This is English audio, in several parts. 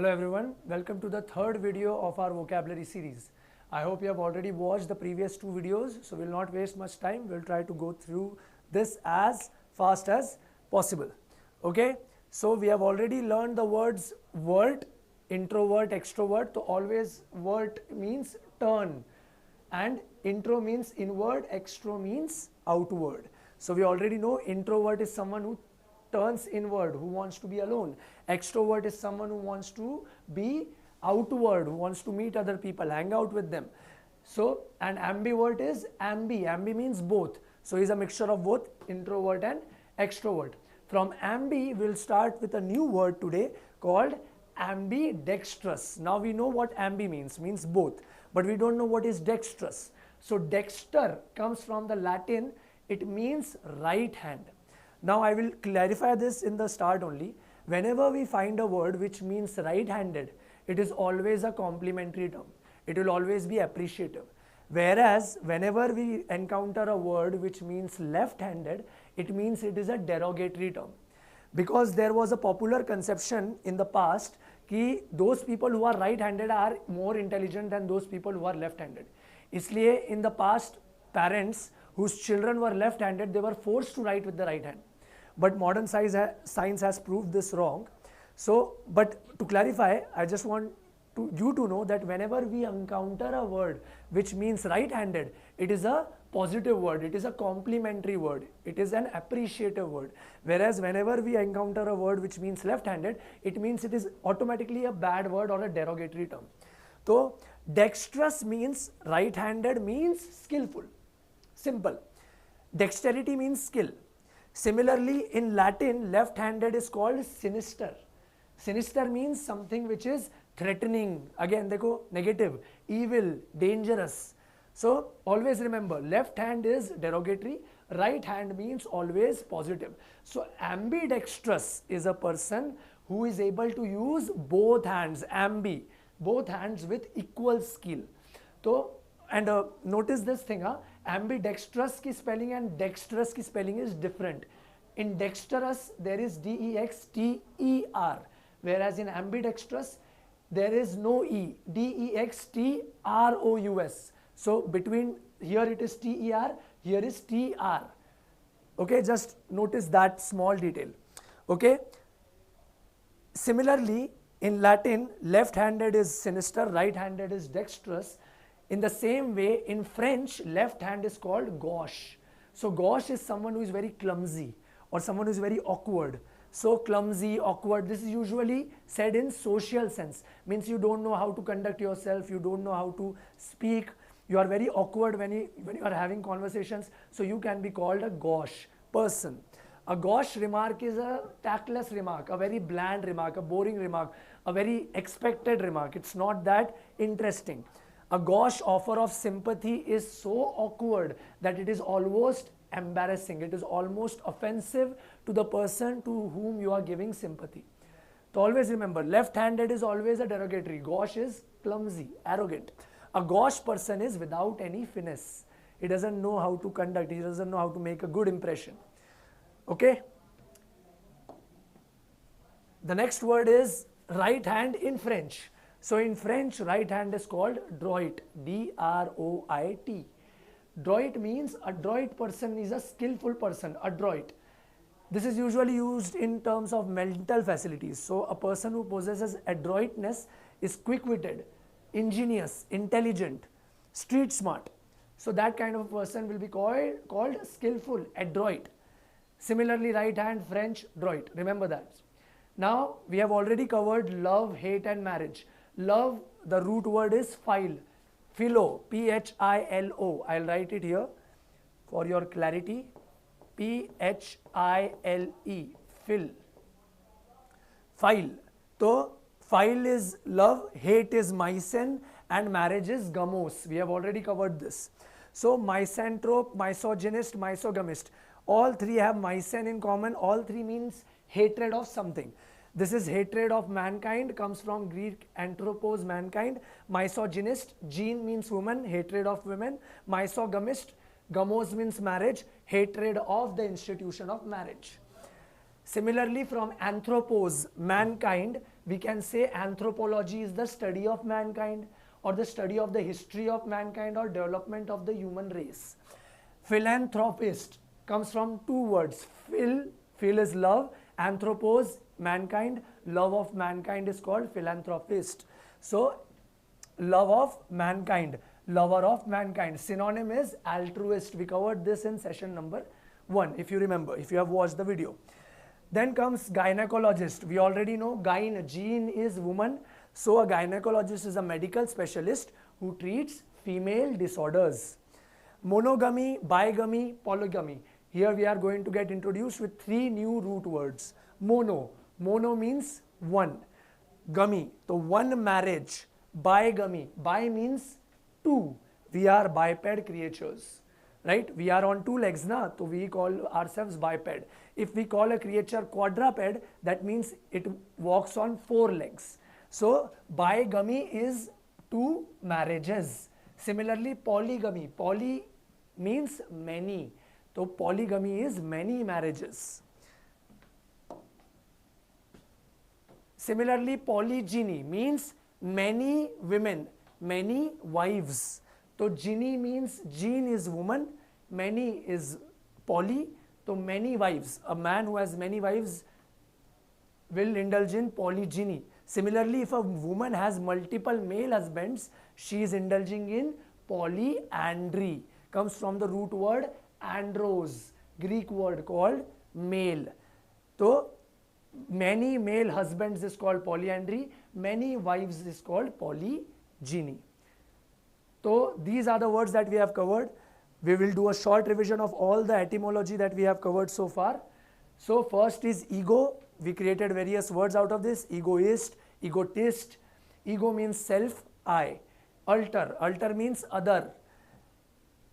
Hello everyone, welcome to the third video of our vocabulary series. I hope you have already watched the previous two videos, so we'll not waste much time. We'll try to go through this as fast as possible. Okay, so we have already learned the words vert, introvert, extrovert. So always vert means turn and intro means inward, extro means outward. So we already know introvert is someone who turns inward, who wants to be alone. Extrovert is someone who wants to be outward, who wants to meet other people, hang out with them. So, and ambivert is ambi. Ambi means both. So, he's a mixture of both introvert and extrovert. From ambi, we'll start with a new word today called ambidextrous. Now, we know what ambi means both, but we don't know what is dextrous. So, dexter comes from the Latin, it means right hand. Now I will clarify this in the start only. Whenever we find a word which means right-handed, it is always a complimentary term. It will always be appreciative. Whereas whenever we encounter a word which means left-handed, it means it is a derogatory term. Because there was a popular conception in the past that those people who are right-handed are more intelligent than those people who are left-handed. Isliye in the past, parents whose children were left-handed, they were forced to write with the right hand. But modern science has proved this wrong. So, but to clarify, I just want you to know that whenever we encounter a word which means right-handed, it is a positive word, it is a complimentary word, it is an appreciative word. Whereas whenever we encounter a word which means left-handed, it means it is automatically a bad word or a derogatory term. So, dexterous means right-handed means skillful, simple. Dexterity means skill. Similarly, in Latin, left-handed is called sinister. Sinister means something which is threatening. Again, dekho, negative, evil, dangerous. So, always remember, left hand is derogatory, right hand means always positive. So, ambidextrous is a person who is able to use both hands, ambi, both hands with equal skill. So, and notice this thing, ambidextrous ki spelling and dexterous ki spelling is different. In dexterous, there is D-E-X-T-E-R, whereas in ambidextrous, there is no E, D-E-X-T-R-O-U-S. So, between here it is T-E-R, here is T-R. Okay, just notice that small detail. Okay. Similarly, in Latin, left-handed is sinister, right-handed is dexterous. In the same way, in French, left hand is called gauche. So, gauche is someone who is very clumsy or someone who is very awkward. So, clumsy, awkward, this is usually said in social sense. Means you don't know how to conduct yourself, you don't know how to speak, you are very awkward when you are having conversations. So, you can be called a gauche person. A gauche remark is a tactless remark, a very bland remark, a boring remark, a very expected remark. It's not that interesting. A gauche offer of sympathy is so awkward that it is almost embarrassing. It is almost offensive to the person to whom you are giving sympathy. So always remember, left-handed is always a derogatory. Gauche is clumsy, arrogant. A gauche person is without any finesse. He doesn't know how to conduct. He doesn't know how to make a good impression. Okay. The next word is right hand in French. So in French, right hand is called droit, D-R-O-I-T. Droit means adroit person is a skillful person, adroit. This is usually used in terms of mental facilities. So a person who possesses adroitness is quick-witted, ingenious, intelligent, street smart. So that kind of person will be called skillful, adroit. Similarly, right hand, French, droit. Remember that. Now, we have already covered love, hate and marriage. Love, the root word is philo, philo, P-H-I-L-O. I'll write it here for your clarity. P-H-I-L-E, phil. Phile. So, phile is love, hate is mycen and marriage is gamos. We have already covered this. So, misanthrope, misogynist, misogamist. All three have mycen in common. All three means hatred of something. This is hatred of mankind, comes from Greek anthropos, mankind. Misogynist, gene means woman, hatred of women. Misogamist, gamos means marriage, hatred of the institution of marriage. Similarly, from anthropos, mankind, we can say anthropology is the study of mankind or the study of the history of mankind or development of the human race. Philanthropist comes from two words. Phil is love, anthropos, mankind, love of mankind is called philanthropist. So, love of mankind, lover of mankind. Synonym is altruist. We covered this in session number 1, if you remember, if you have watched the video. Then comes gynecologist. We already know gene is woman. So a gynecologist is a medical specialist who treats female disorders. Monogamy, bigamy, polygamy. Here we are going to get introduced with 3 new root words. Mono means one. Gamy, so one marriage. Bigamy, bi means two. We are biped creatures, right? We are on 2 legs, so we call ourselves biped. If we call a creature quadruped, that means it walks on 4 legs. So bigamy is 2 marriages. Similarly, polygamy. Poly means many. So polygamy is many marriages. Similarly, polygyny means many women, many wives. So gyny means gene is woman, many is poly, so many wives. A man who has many wives will indulge in polygyny. Similarly, if a woman has multiple male husbands, she is indulging in polyandry. Comes from the root word andros, Greek word called male. So many male husbands is called polyandry, many wives is called polygyny. So these are the words that we have covered. We will do a short revision of all the etymology that we have covered so far. So first is ego. We created various words out of this. Egoist, egotist. Ego means self, I. Alter, alter means other.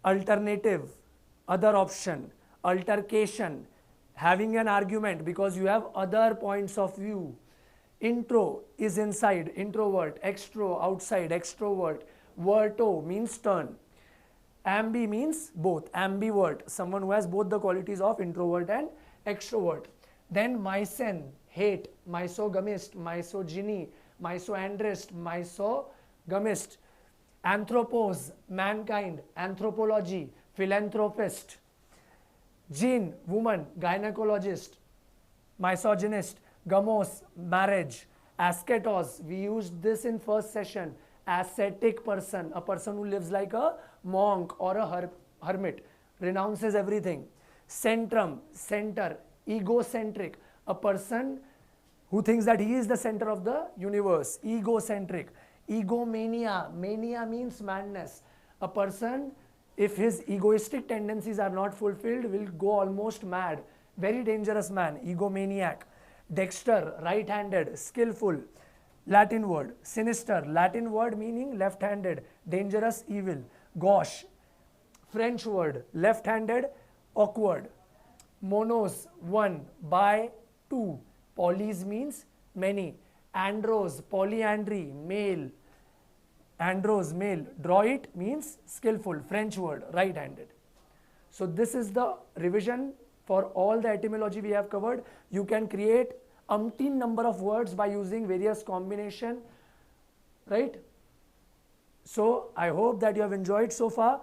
Alternative, other option. Altercation, having an argument because you have other points of view. Intro is inside, introvert. Extro, outside, extrovert. Verto means turn. Ambi means both, ambivert, someone who has both the qualities of introvert and extrovert. Then mysen, hate, misogamist, misogyny, misoandrist, misogamist. Anthropos, mankind, anthropology, philanthropist. Gene, woman, gynecologist, misogynist. Gamos, marriage. Ascetos, we used this in first session. Ascetic person, a person who lives like a monk or a hermit, renounces everything. Centrum, center, egocentric, a person who thinks that he is the center of the universe, egocentric. Egomania, mania means madness. A person, if his egoistic tendencies are not fulfilled, will go almost mad. Very dangerous man, egomaniac. Dexter, right-handed, skillful. Latin word. Sinister, Latin word meaning left-handed, dangerous, evil. Gauche, French word, left-handed, awkward. Monos, one. Bi, two. Polys means many. Andros, polyandry, male. Andros, male. Droit means skillful, French word, right-handed. So this is the revision for all the etymology we have covered. You can create umpteen number of words by using various combination, right? So I hope that you have enjoyed so far.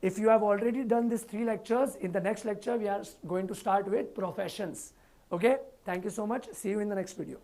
If you have already done these 3 lectures, in the next lecture we are going to start with professions. Okay, thank you so much. See you in the next video.